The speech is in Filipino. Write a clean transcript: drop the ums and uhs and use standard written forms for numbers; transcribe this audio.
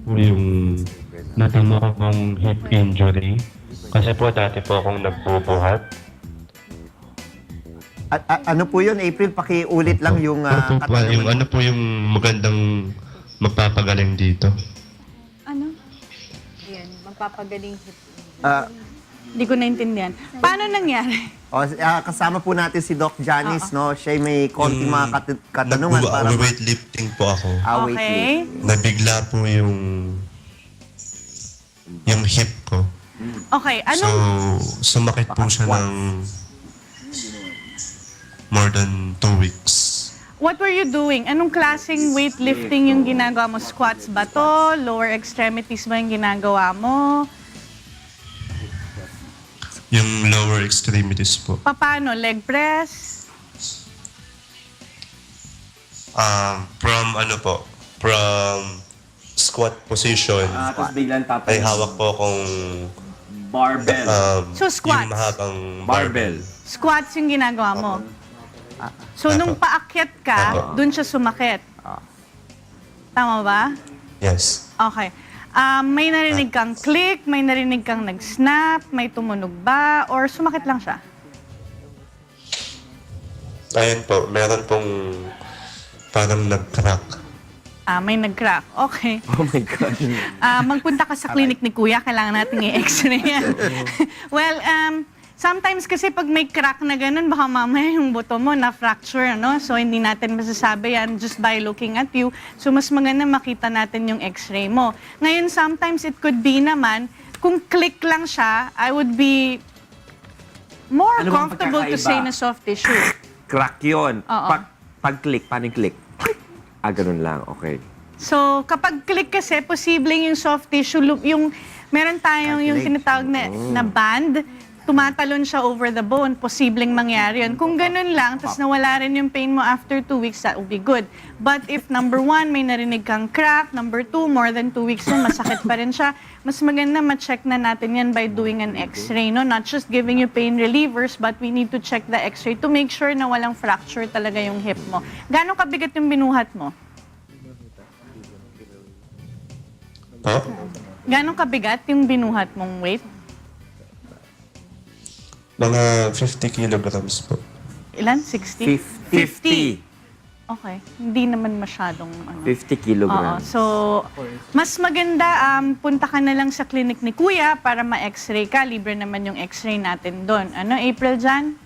po yung natamo ko pong hip injury. Kasi po dati po akong nagbubuhat. Ano po yun, April? Pakiulit lang yung Ano po ba, yung ano po yung magandang magpapagaling dito? Ano? Ayan, magpapagaling hip. Ah, Hindi ko naintindihan. Paano nangyari? kasama po natin si Doc Janice, no? Siya may konting mga katanungan para... Weightlifting po ako. Okay. Nabigla po yung hip ko. Okay, So, anong... sumakit po siya ng more than 2 weeks. What were you doing? Anong klaseng weightlifting yung ginagawa mo? Squats ba to? Lower extremities ba yung ginagawa mo? Yung lower extremities po. Paano? Leg press? From squat position, Tapos biglang ay hawak po akong barbell. So, squats. yung mahabang Barbell. Squats yung ginagawa mo? So, nung paakyat ka, dun siya sumakit? Tama ba? Yes. Okay. May narinig kang click, may narinig kang nag-snap, may tumunog ba, or sumakit lang siya? Ayun po, meron pong parang nag-crack. May nag-crack. Okay. Oh my God. Magpunta ka sa clinic ni Kuya, kailangan natin i-x-ray yan. Well, sometimes kasi pag may crack na ganun, baka mamaya yung buto mo na-fracture, no? So, hindi natin masasabi yan just by looking at you. So, mas maganda makita natin yung x-ray mo. Ngayon, sometimes it could be naman, kung click lang siya, I would be more Ano bang comfortable to say pagkakaiba? na soft tissue. Crack yun. Oo. Pag-click, paano yung click? Ganun lang. Okay. So, kapag click kasi, posibleng yung soft tissue loop, yung meron tayong yung tinatawag na band, tumatalon siya over the bone, posibleng mangyari yun. Kung ganun lang, tapos nawala rin yung pain mo after 2 weeks, that would be good. But if number 1, may narinig kang crack, number 2, more than 2 weeks na, masakit pa rin siya, mas maganda ma-check na natin yan by doing an x-ray, no? Not just giving you pain relievers, but we need to check the x-ray to make sure na walang fracture talaga yung hip mo. Gano'ng kabigat yung binuhat mo? Po? Gano'ng kabigat yung binuhat mong weight? Mga 50 kilograms po. Ilan? 60? 50. Okay. Hindi naman masyadong ano. 50 Oo. kilograms. So, mas maganda punta ka na lang sa clinic ni Kuya para ma-x-ray ka. Libre naman yung x-ray natin doon. Ano, April, Jan?